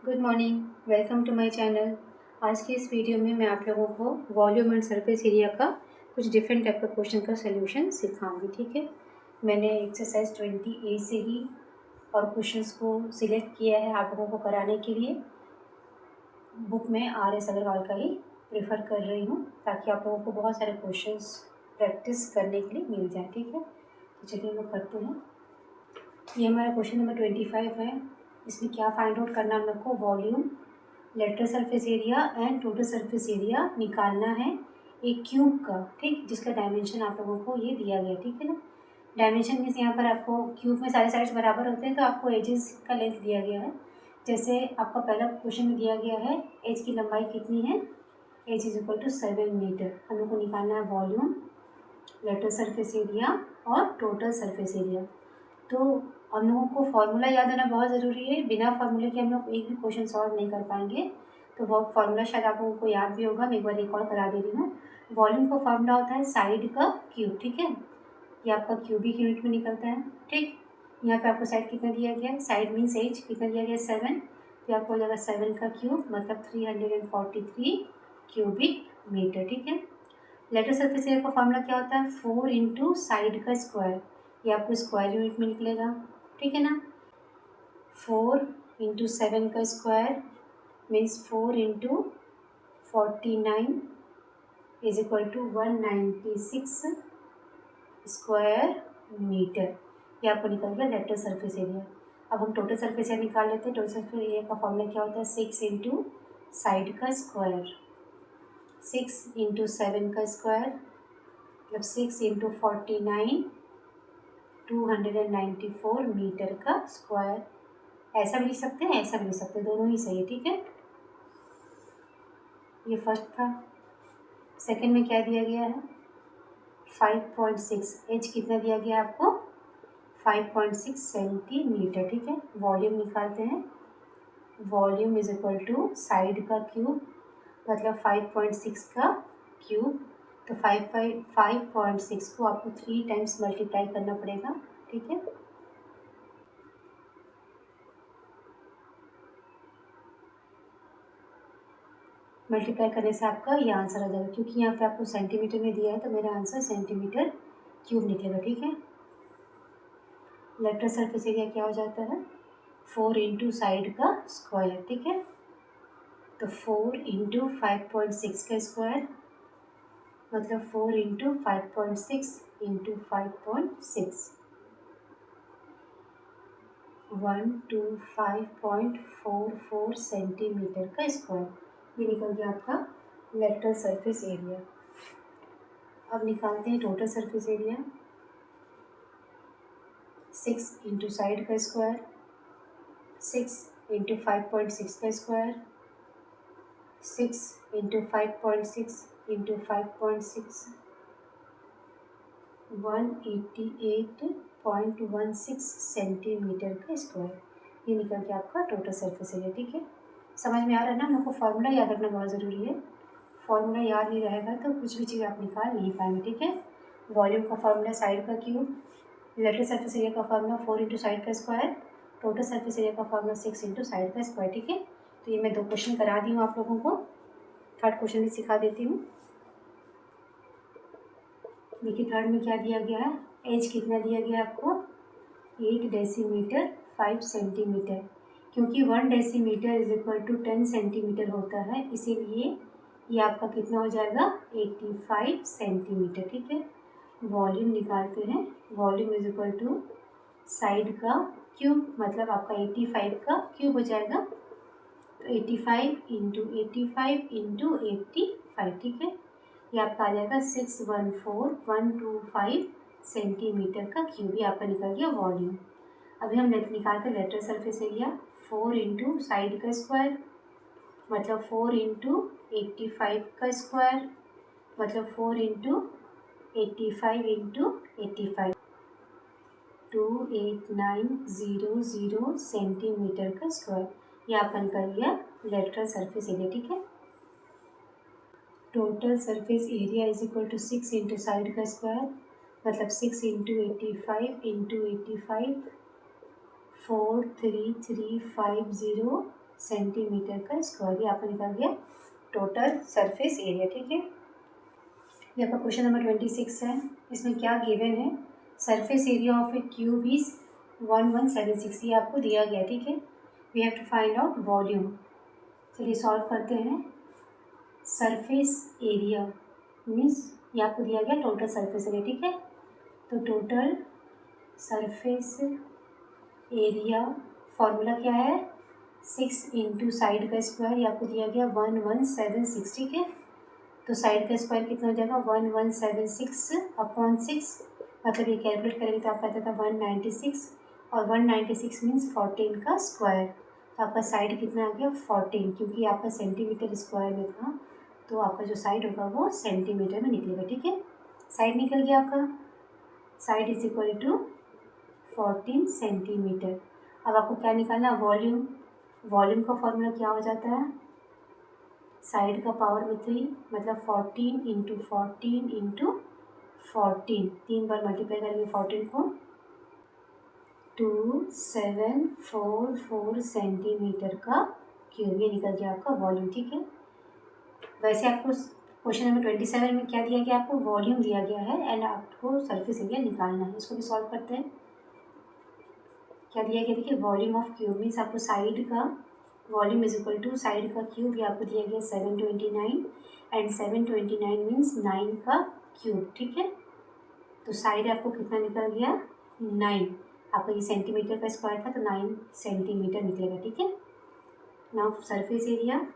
Good morning, welcome to my channel. आज की इस वीडियो में मैं आप लोगों को वॉल्यूम एंड सरफेस एरिया का कुछ डिफरेंट टाइप का क्वेश्चन का सलूशन सिखाऊंगी। ठीक है, मैंने एक्सरसाइज 20A से ही और क्वेश्चंस को सिलेक्ट किया है आप लोगों को कराने के लिए। बुक में RS अग्रवाल का ही प्रेफर कर रही हूँ ताकि आप लोगों को बहुत सारे क्वेश्चंस प्रैक्टिस करने के लिए मिल जाए। ठीक है, तो चलिए हम करते हैं। ये हमारा क्वेश्चन नंबर 25 है। इसमें क्या फाइंड आउट करना है, हम लोग को volume, lateral surface area and total surface area निकालना है एक क्यूब का। ठीक, जिसका डायमेंशन आप लोगों को ये दिया गया। ठीक है ना, डायमेंशन मीन्स यहाँ पर आपको क्यूब में सारे साइड्स बराबर होते हैं तो आपको एजेस का लेंथ दिया गया है। जैसे आपका पहला क्वेश्चन में दिया गया है एज की लंबाई कितनी है, edge is equal to 7 metre. हम लोग को निकालना है वॉल्यूम, लेटरल सरफेस एरिया और टोटल सरफेस एरिया। तो हम लोगों को फॉर्मूला याद होना बहुत ज़रूरी है। बिना फार्मूले के हम लोग एक भी क्वेश्चन सॉल्व नहीं कर पाएंगे। तो वो फार्मूला शायद आप लोगों को याद भी होगा, मैं एक बार रिकॉल करा दे रही हूँ। वॉल्यूम का फार्मूला होता है साइड का क्यूब। ठीक है, ये आपका क्यूबिक यूनिट में निकलता है। ठीक, यहाँ पे आपको साइड कितना दिया गया है, साइड मीन्स एज कितना दिया गया है 7, तो आपको हो जाएगा 7 का क्यूब मतलब 343 क्यूबिक मीटर। ठीक है, लेटरल सरफेस एरिया का फॉर्मूला क्या होता है, 4 इंटू साइड का स्क्वायर, ये आपको स्क्वायर यूनिट में निकलेगा। ठीक है ना, 4 इंटू 7 का square means 4 into 49 is equal to 196 square metre. ये आपको निकल गया लेटरल सरफेस एरिया। अब हम टोटल सरफेस एरिया निकाल लेते हैं। टोटल सरफेस एरिया का फॉर्मूला क्या होता है, 6 इंटू साइड का स्क्वायर, 6 इंटू 7 का स्क्वायर मतलब 6 इंटू 49 294 मीटर का स्क्वायर। ऐसा भी लिख सकते हैं, ऐसा भी लिख सकते हैं, दोनों ही सही है। ठीक है, ये फर्स्ट था। सेकंड में क्या दिया गया है, 5.6, एच कितना दिया गया है आपको, 5.6 सेंटीमीटर। ठीक है, वॉल्यूम निकालते हैं। Volume is equal to side का क्यूब मतलब 5.6 का क्यूब, तो 5.6 को आपको 3 टाइम्स मल्टीप्लाई करना पड़ेगा। ठीक है, मल्टीप्लाई करने से आपका ये आंसर आ जाएगा, क्योंकि यहाँ पे आपको सेंटीमीटर में दिया है तो मेरा आंसर सेंटीमीटर क्यूब निकलेगा। ठीक है, लेटरल सरफेस एरिया क्या हो जाता है, 4 इंटू साइड का स्क्वायर। ठीक है, तो 4 इंटू 5.6 का स्क्वायर मतलब 4 इंटू 5.6 इंटू 5.6 125.44 सेंटीमीटर का स्क्वायर। ये निकल गया आपका लेटरल सरफेस एरिया। अब निकालते हैं total surface area. 6 into side का स्क्वायर, 6 इंटू 5.6 का स्क्वायर, 6 इंटू 5.6 इंटू 5.6 188.16 सेंटीमीटर का स्क्वायर। ये निकल गया आपका टोटल सरफेस एरिया। ठीक है, समझ में आ रहा है ना। हम लोग को फॉर्मूला याद रखना बहुत ज़रूरी है। फॉर्मूला याद नहीं रहेगा तो कुछ भी चीज़ आप निकाल नहीं पाएंगे। ठीक है, वॉल्यूम का फॉर्मूला साइड का क्यूब, लेटरल सरफेस एरिया का फॉर्मूला 4 इंटू साइड का स्क्वायर, टोटल सरफेस एरिया का फॉर्मूला 6 इंटू साइड का स्क्वायर। ठीक है, तो ये मैं 2 क्वेश्चन करा दी हूँ आप लोगों को। थर्ड क्वेश्चन भी सिखा देती हूँ। देखिए थर्ड में क्या दिया गया है, एज कितना दिया गया है आपको, 8 डेसीमीटर 5 सेंटीमीटर। क्योंकि 1 decimetre is equal to 10 centimetre होता है, इसीलिए ये आपका कितना हो जाएगा, 85 सेंटीमीटर। ठीक है, वॉल्यूम निकालते हैं। Volume is equal to side का क्यूब मतलब आपका 85 का क्यूब हो जाएगा, तो 85 इंटू 85 इंटू 85। ठीक है, ये आपका आ जाएगा 614125 सेंटीमीटर का क्यूब। ये आपका निकल गया वॉल्यूम। अभी हम निकालते हैं lateral surface area. 4 into side का स्क्वायर मतलब 4 इंटू 85 का स्क्वायर मतलब 4 इंटू 85 इंटू 85 28900 सेंटीमीटर का स्क्वायर। ये आपका निकल गया लेटरल सरफेस एरिया। ठीक है, total surface area is equal to 6 into side का स्क्वायर मतलब 6 इंटू 85 इंटू 85 43350 सेंटीमीटर का स्क्वायर। ये आपका निकल गया टोटल सरफेस एरिया। ठीक है, ये आपका क्वेश्चन नंबर 26 है। इसमें क्या गिवन है, surface area of a cube is 1176। ये आपको दिया गया। ठीक है, we have to find out volume. चलिए सॉल्व करते हैं। सरफेस एरिया मीन्स ये आपको दिया गया टोटल सरफेस एरिया। ठीक है, तो टोटल सरफेस एरिया फॉर्मूला क्या है, 6 इंटू साइड का स्क्वायर। ये आपको दिया गया 1176। ठीक है, तो साइड का स्क्वायर कितना हो जाएगा 1176 अपॉन 6, मतलब ये कैलकुलेट करेंगे तो आपका आता था 196, और 196 मीन्स 14 का स्क्वायर। तो आपका साइड कितना आ गया 14, क्योंकि आपका सेंटीमीटर स्क्वायर में था तो आपका जो साइड होगा वो सेंटीमीटर में निकलेगा। ठीक है, साइड निकल गया आपका, side is equal to 14 centimetre. अब आपको क्या निकालना, वॉल्यूम। वॉल्यूम का फॉर्मूला क्या हो जाता है, साइड का पावर में 3, मतलब 14 इंटू 14 इंटू 14, 3 बार मल्टीप्लाई करेंगे 14 को, 2744 सेंटीमीटर का क्यूब। ये निकल गया आपका वॉल्यूम। ठीक है, वैसे आपको क्वेश्चन नंबर 27 में क्या दिया गया, आपको वॉल्यूम दिया गया है एंड आपको सरफेस एरिया निकालना है। इसको भी सॉल्व करते हैं। क्या दिया गया, देखिए वॉल्यूम ऑफ क्यूब मीन्स आपको साइड का volume is equal to side का क्यूब। ये आपको दिया गया 729 एंड 729 मीन्स 9 का क्यूब। ठीक है, तो साइड आपको कितना निकल गया 9, आपका ये सेंटीमीटर का स्क्वायर था तो 9 सेंटीमीटर निकलेगा। ठीक है, now surface area.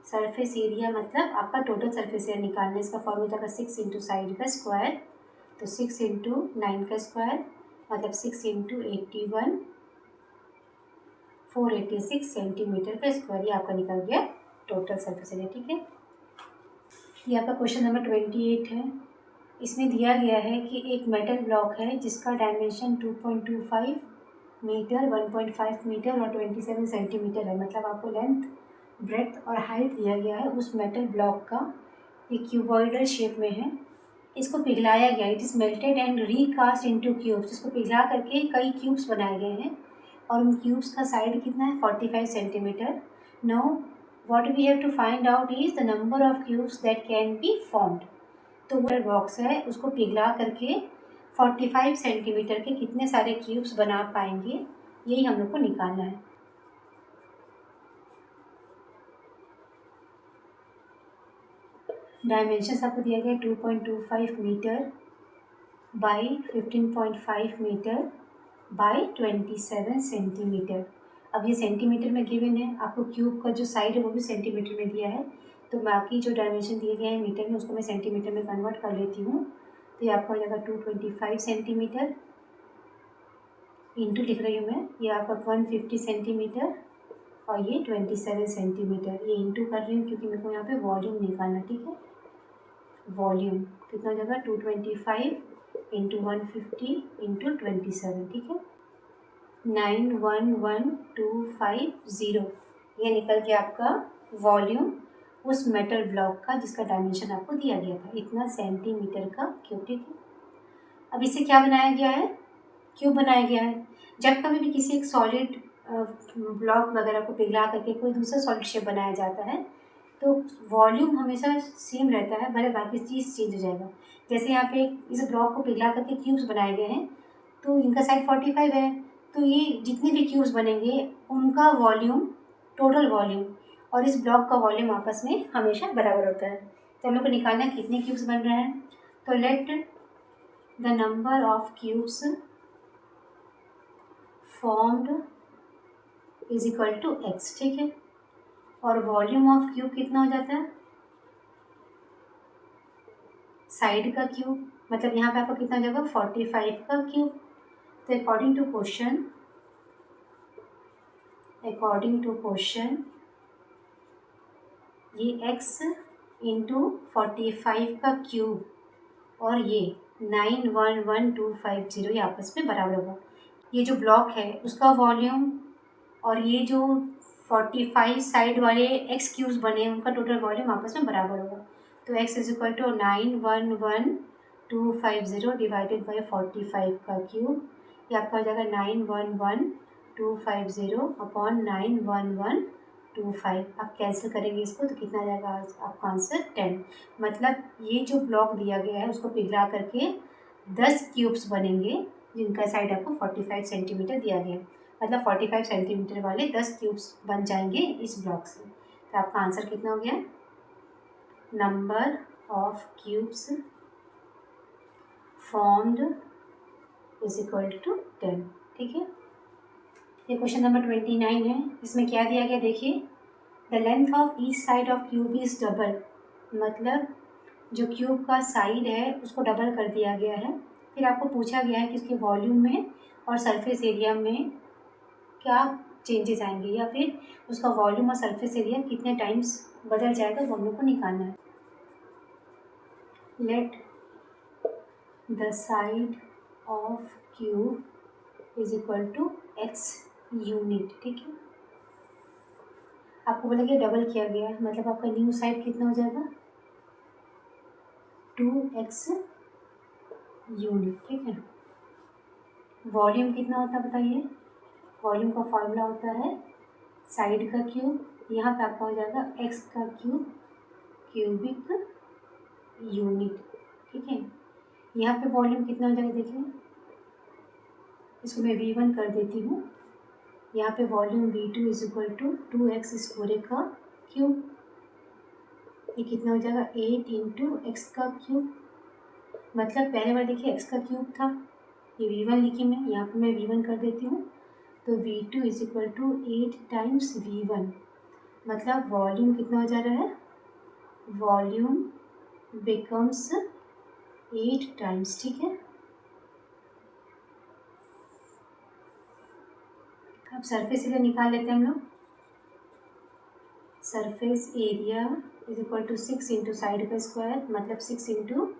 Surface area मतलब आपका टोटल सरफेस एरिया निकालना है। इसका फॉर्मूला था 6 इंटू साइड का स्क्वायर, तो 6 इंटू 9 का स्क्वायर मतलब 6 इंटू 81 486 सेंटीमीटर का स्क्वायर। ये आपका निकल गया टोटल सरफेस एरिया। ठीक है, ये आपका क्वेश्चन नंबर 28 है। इसमें दिया गया है कि एक मेटल ब्लॉक है जिसका डायमेंशन 2.25 मीटर, 1.5 मीटर और 27 सेंटीमीटर है। मतलब आपको लेंथ, ब्रेड्थ और हाइट दिया गया है उस मेटल ब्लॉक का। ये क्यूबॉइडल शेप में है। इसको पिघलाया गया, it is melted and recast into cubes. इसको पिघला करके कई क्यूब्स बनाए गए हैं और उन क्यूब्स का साइड कितना है 45 centimetre. Now what we have to find out is the number of cubes that can be formed. तो वो बॉक्स है, उसको पिघला करके 45 सेंटीमीटर के कितने सारे क्यूब्स बना पाएंगे, यही हम लोग को निकालना है। डायमेंशंस आपको दिया गया 2.25 metre by 15.5 metre by 27 centimetre. अब ये सेंटीमीटर में गिवन है, आपको क्यूब का जो साइड है वो भी सेंटीमीटर में दिया है, तो बाकी जो डायमेंशन दिए गए हैं मीटर में उसको मैं सेंटीमीटर में कन्वर्ट कर लेती हूँ। तो ये आपका हो जाएगा 225 सेंटीमीटर इंटू लिख रही हूँ मैं, ये आपका 150 सेंटीमीटर और ये 27 सेंटीमीटर। ये इंटू कर रही हूँ क्योंकि मेरे को यहाँ पे वॉल्यूम निकालना। ठीक है, वॉल्यूम कितना हो जाएगा 225 इंटू 150 इंटू 27। ठीक है, 911,250 ये निकल के आपका वॉल्यूम उस मेटल ब्लॉक का जिसका डायमेंशन आपको दिया गया था, इतना सेंटीमीटर का क्यूब। ठीक है, अब इसे क्या बनाया गया है, क्यूब बनाया गया है। जब कभी भी किसी एक सॉलिड ब्लॉक वगैरह को पिघला करके कोई दूसरा सॉलिड शेप बनाया जाता है तो वॉल्यूम हमेशा सेम रहता है, भले बाकी चीज़ चेंज हो जाएगा। जैसे यहाँ पे इस ब्लॉक को पिघला करके क्यूब्स बनाए गए हैं तो इनका साइड 45 है, तो ये जितने भी क्यूब्स बनेंगे उनका वॉल्यूम, टोटल वॉल्यूम और इस ब्लॉक का वॉल्यूम आपस में हमेशा बराबर होता है। तो हम लोग को निकालना है कितने क्यूब्स बन रहे हैं। तो let the number of cubes formed is equal to X. ठीक है, और वॉल्यूम ऑफ क्यूब कितना हो जाता है, साइड का क्यूब, मतलब यहाँ पे आपको कितना हो जाएगा 45 का क्यूब। तो अकॉर्डिंग टू क्वेश्चन ये x इंटू 45 का क्यूब और ये 911,250 ये आपस में बराबर होगा। ये जो ब्लॉक है उसका वॉल्यूम और ये जो 45 साइड वाले x क्यूब्स बने हैं उनका टोटल वॉल्यूम आपस में बराबर होगा। तो x is equal to 911,250 divided by 45 का क्यूब, ये आपका हो जाएगा 250 अपॉन 91125। आप कैंसिल करेंगे इसको तो कितना आ जाएगा आपका आंसर 10। मतलब ये जो ब्लॉक दिया गया है उसको पिघला करके 10 क्यूब्स बनेंगे जिनका साइड आपको 45 सेंटीमीटर दिया गया है। मतलब 45 सेंटीमीटर वाले 10 क्यूब्स बन जाएंगे इस ब्लॉक से। तो आपका आंसर कितना हो गया? Number of cubes formed is equal to 10। ठीक है, ये क्वेश्चन नंबर 29 है। इसमें क्या दिया गया देखिए, the length of each side of cube is double. मतलब जो क्यूब का साइड है उसको डबल कर दिया गया है। फिर आपको पूछा गया है कि उसके वॉल्यूम में और सरफेस एरिया में क्या चेंजेस आएंगे, या फिर उसका वॉल्यूम और सरफेस एरिया कितने टाइम्स बदल जाएगा वो हम लोग को निकालना है। Let the side of cube is equal to x unit. ठीक है, आपको बोला गया डबल किया गया है, मतलब आपका न्यू साइड कितना हो जाएगा 2x यूनिट। ठीक है, वॉल्यूम कितना होता है बताइए? वॉल्यूम का फॉर्मूला होता है साइड का क्यूब, यहाँ पे आपका हो जाएगा x का क्यूब क्यूबिक यूनिट। ठीक है, यहाँ पे वॉल्यूम कितना हो जाएगा देखिए, इसको मैं V1 कर देती हूँ। यहाँ पे volume V2 is equal to 2x square का क्यूब, ये कितना हो जाएगा 8 इंटू एक्स का क्यूब। मतलब पहले बार देखिए x का क्यूब था, ये V1 लिखी मैं, यहाँ पे मैं V1 कर देती हूँ। तो V2 is equal to 8 times V1। मतलब वॉल्यूम कितना हो जा रहा है, वॉल्यूम बिकम्स 8 टाइम्स। ठीक है, अब सरफेस एरिया निकाल लेते हैं हम लोग। Surface area is equal to 6 into side का स्क्वायर, मतलब 6 इंटू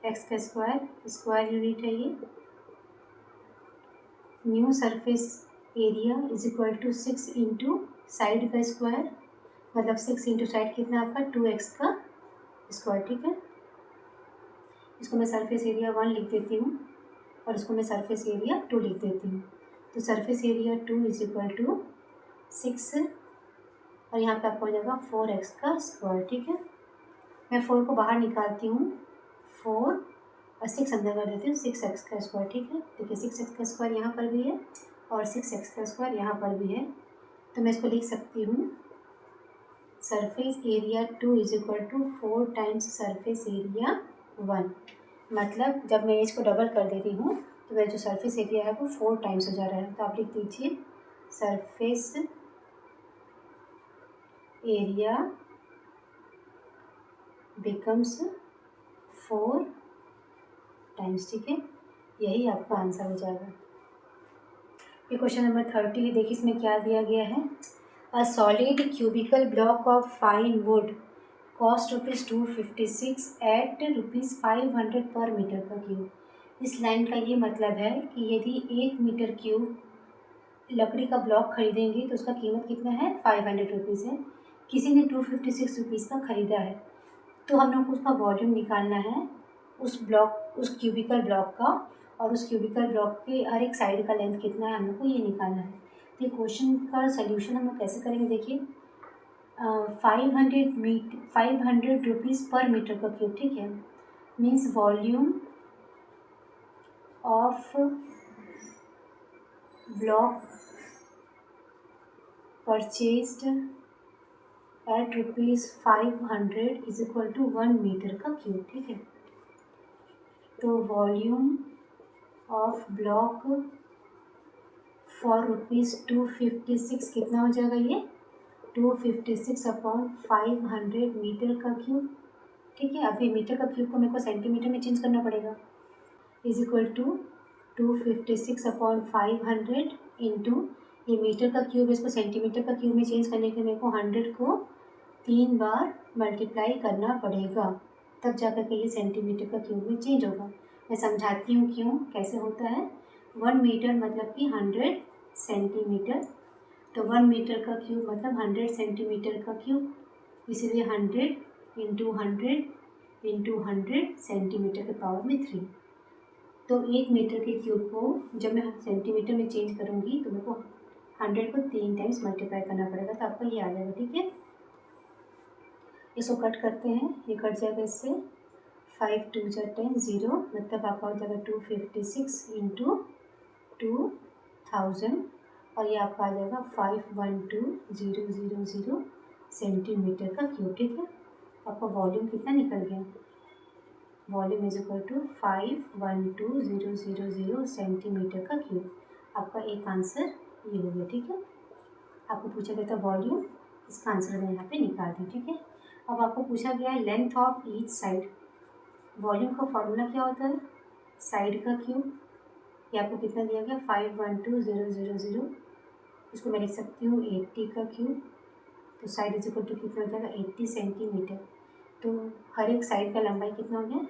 एक्स का स्क्वायर, स्क्वायर यूनिट है ये। New surface area is equal to 6 into side का स्क्वायर, मतलब 6 इंटू साइड कितना आपका 2x का स्क्वायर। ठीक है, इसको मैं सरफेस एरिया 1 लिख देती हूँ और इसको मैं सरफेस एरिया 2 लिख देती हूँ। तो surface area 2 is equal to 6 और यहाँ पे आपको हो जाएगा 4x का स्क्वायर। ठीक है, मैं 4 को बाहर निकालती हूँ, 4 और 6 अंदर कर देती हूँ, 6x का स्क्वायर। ठीक है, देखिए 6x का स्क्वायर यहाँ पर भी है और 6x का स्क्वायर यहाँ पर भी है। तो मैं इसको लिख सकती हूँ surface area 2 is equal to 4 times surface area 1। मतलब जब मैं इसको डबल कर देती हूँ तो मेरा जो सरफेस एरिया है वो 4 टाइम्स हो जा रहा है। तो आप लिख दीजिए सरफेस एरिया बिकम्स 4 टाइम्स। ठीक है, यही आपका आंसर हो जाएगा। ये क्वेश्चन नंबर 30 है। देखिए इसमें क्या दिया गया है, a solid cubical block of fine wood cost ₹256 at ₹500 per metre का क्यूब। इस लाइन का ये मतलब है कि यदि 1 मीटर क्यूब लकड़ी का ब्लॉक खरीदेंगे तो उसका कीमत कितना है 500 रुपीज़ है। किसी ने 256 रुपीज़ का ख़रीदा है, तो हम लोग को उसका वॉल्यूम निकालना है उस क्यूबिकल ब्लॉक का, और उस क्यूबिकल ब्लॉक के हर एक साइड का लेंथ कितना है हम लोग को ये निकालना है। तो ये क्वेश्चन का सोल्यूशन हम लोग कैसे करेंगे देखिए, 500 रुपीज़ पर मीटर का क्यूब। ठीक है, means volume of block purchased at ₹500 is equal to 1 metre का क्यूब। ठीक है, तो वॉल्यूम ऑफ ब्लॉक फॉर ₹256 कितना हो जाएगा, ये 256 अपॉन 500 मीटर का क्यूब। ठीक है, अभी मीटर का क्यूब को मेरे को सेंटीमीटर में चेंज करना पड़ेगा, is equal to 256 upon 500 into ये मीटर का क्यूब, इसको सेंटीमीटर का क्यूब में चेंज करने के लिए मेरे को 100 को 3 बार मल्टीप्लाई करना पड़ेगा, तब जाकर के ये सेंटीमीटर का क्यूब में चेंज होगा। मैं समझाती हूँ क्यों, कैसे होता है। 1 मीटर मतलब कि 100 सेंटीमीटर, तो 1 मीटर का क्यूब मतलब 100 सेंटीमीटर का क्यूब, इसीलिए 100 इंटू 100 इंटू 100 सेंटीमीटर के पावर में 3। तो 1 मीटर के क्यूब को जब मैं सेंटीमीटर में चेंज करूँगी तो मेरे को 100 को 3 टाइम्स मल्टीप्लाई करना पड़ेगा तो आपको ये आ जाएगा, ठीक है। इसको कट करते हैं, ये कट जाएगा इससे, 5 2 जा 10 0, मतलब आपका हो जाएगा 256 इंटू 2000 और ये आपका आ जाएगा 512,000 सेंटीमीटर का क्यूब, ठीक है। आपका वॉल्यूम कितना निकल गया, volume is equal to 512,000 centimetre का क्यूब। आपका एक आंसर ये हो गया, ठीक है। आपको पूछा गया था वॉल्यूम, इसका आंसर मैं यहाँ पे निकाल दी, ठीक है। अब आपको पूछा गया है length of each side. Volume का फॉर्मूला क्या होता है, साइड का क्यूब। ये आपको कितना दिया गया 512,000, इसको मैं लिख सकती हूँ 80 का क्यूब, तो साइड इज इक्वल टू कितना हो जाएगा 80 सेंटीमीटर। तो हर एक साइड का लंबाई कितना हो गया,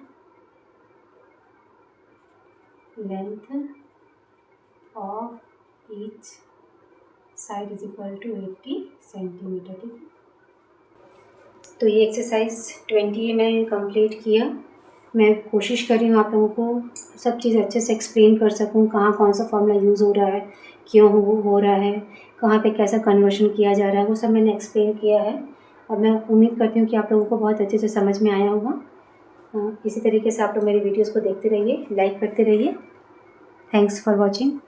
length of each side is equal to 80 centimetre, ठीक है। तो ये एक्सरसाइज 20 मैंने कंप्लीट किया। मैं कोशिश कर रही हूँ आप लोगों को सब चीज़ अच्छे से एक्सप्लेन कर सकूँ, कहाँ कौन सा फॉर्मूला यूज़ हो रहा है, क्यों हो रहा है, कहाँ पे कैसा कन्वर्शन किया जा रहा है, वो सब मैंने एक्सप्लेन किया है। और मैं उम्मीद करती हूँ कि आप लोगों को बहुत अच्छे से समझ में आया होगा। इसी तरीके से आप लोग मेरी वीडियोज़ को देखते रहिए, लाइक करते रहिए। Thanks for watching.